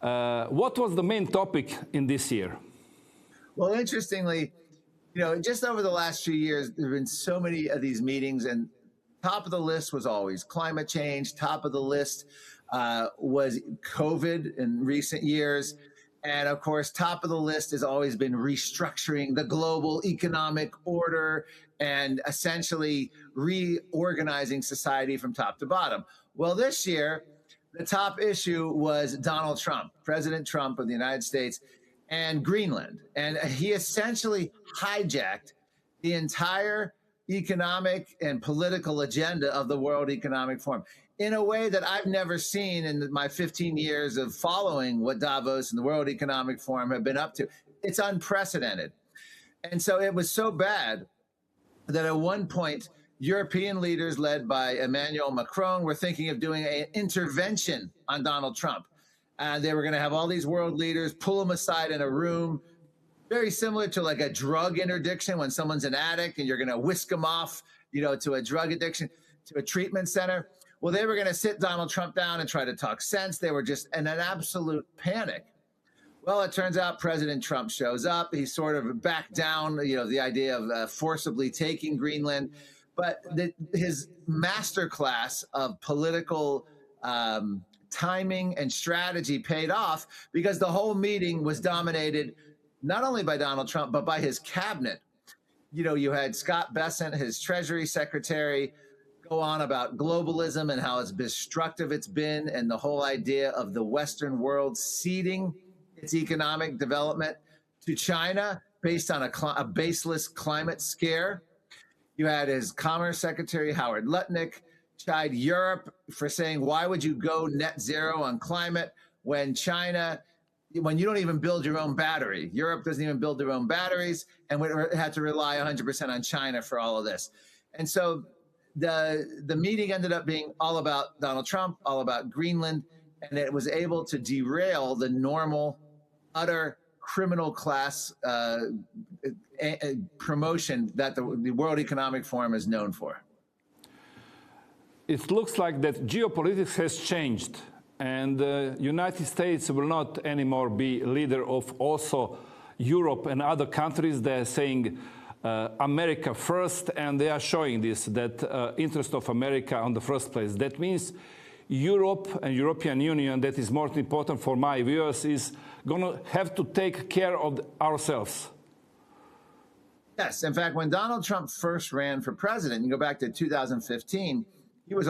What was the main topic in this year? Well, interestingly, just over the last few years, there have been so many of these meetings, and top of the list was always climate change. Top of the list was COVID in recent years. And of course, top of the list has always been restructuring the global economic order and essentially reorganizing society from top to bottom. Well, this year, the top issue was Donald Trump, President Trump of the United States, and Greenland. And he essentially hijacked the entire economic and political agenda of the World Economic Forum in a way that I've never seen in my 15 years of following what Davos and the World Economic Forum have been up to. It's unprecedented. And so it was so bad that at one point, European leaders led by Emmanuel Macron were thinking of doing an intervention on Donald Trump. They were going to have all these world leaders pull him aside in a room, very similar to like a drug interdiction when someone's an addict and you're going to whisk them off, to a drug addiction, to a treatment center. Well, they were going to sit Donald Trump down and try to talk sense. They were just in an absolute panic. Well, it turns out President Trump shows up. He sort of backed down, the idea of forcibly taking Greenland. But his masterclass of political timing and strategy paid off because the whole meeting was dominated not only by Donald Trump, but by his cabinet. You had Scott Bessent, his Treasury Secretary, go on about globalism and how destructive it's been, and the whole idea of the Western world ceding its economic development to China based on a baseless climate scare. You had his Commerce Secretary, Howard Lutnick, chide Europe for saying, why would you go net zero on climate when you don't even build your own battery? Europe doesn't even build their own batteries, and we had to rely 100% on China for all of this. And so the meeting ended up being all about Donald Trump, all about Greenland, and it was able to derail the normal, utter criminal class promotion that the World Economic Forum is known for. It looks like that geopolitics has changed, and the United States will not anymore be leader of also Europe and other countries. They're saying America first, and they are showing this, that interest of America on the first place. That means Europe and European Union, that is more important for my viewers, is going to have to take care of ourselves. Yes. In fact, when Donald Trump first ran for president, you go back to 2015, he was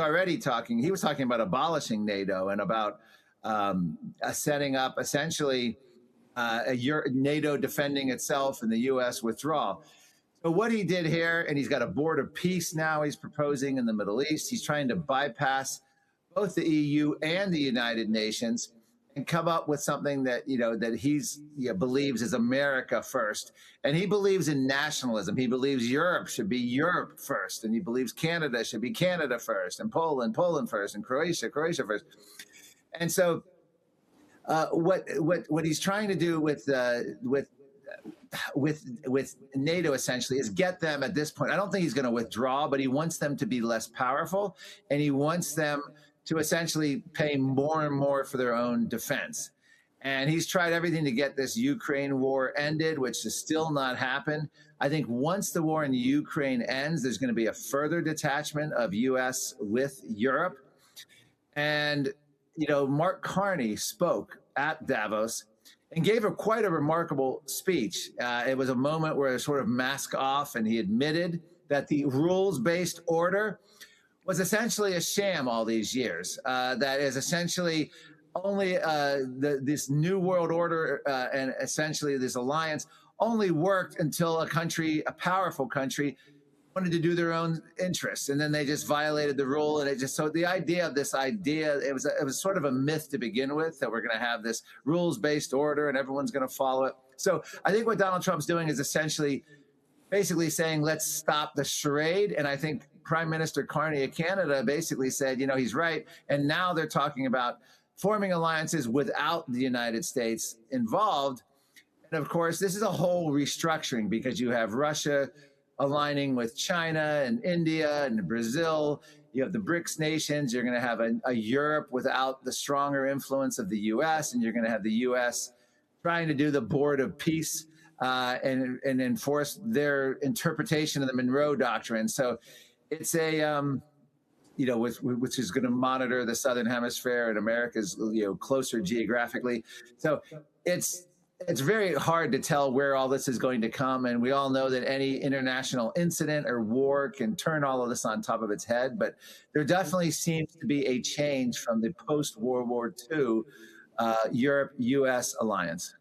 talking about abolishing NATO and about setting up essentially NATO defending itself and the U.S. withdrawal. So what he did here, and he's got a board of peace now he's proposing in the Middle East. He's trying to bypass both the EU and the United Nations and come up with something that, that he's believes is America first. And he believes in nationalism. He believes Europe should be Europe first. And he believes Canada should be Canada first, and Poland first, and Croatia first. And so what he's trying to do with NATO essentially is get them at this point. I don't think he's going to withdraw, but he wants them to be less powerful, and he wants them to essentially pay more and more for their own defense. And he's tried everything to get this Ukraine war ended, which has still not happened. I think once the war in Ukraine ends, there's going to be a further detachment of U.S. with Europe. And, Mark Carney spoke at Davos and gave quite a remarkable speech. It was a moment where it sort of mask off, and he admitted that the rules-based order was essentially a sham all these years. That is essentially only this new world order and essentially this alliance only worked until a powerful country, wanted to do their own interests, and then they just violated the rule. And so the idea of this idea, it was sort of a myth to begin with, that we're going to have this rules-based order and everyone's going to follow it. So I think what Donald Trump's doing is essentially basically saying, let's stop the charade. And I think Prime Minister Carney of Canada basically said, he's right. And now they're talking about forming alliances without the United States involved. And of course, this is a whole restructuring because you have Russia aligning with China and India and Brazil, You have the BRICS nations. You're going to have a Europe without the stronger influence of the U.S., and you're going to have the U.S. trying to do the board of peace and enforce their interpretation of the Monroe Doctrine. So it's a which is going to monitor the Southern Hemisphere, and America's closer geographically. So it's very hard to tell where all this is going to come, and we all know that any international incident or war can turn all of this on top of its head. But there definitely seems to be a change from the post-World War II Europe-U.S. alliance.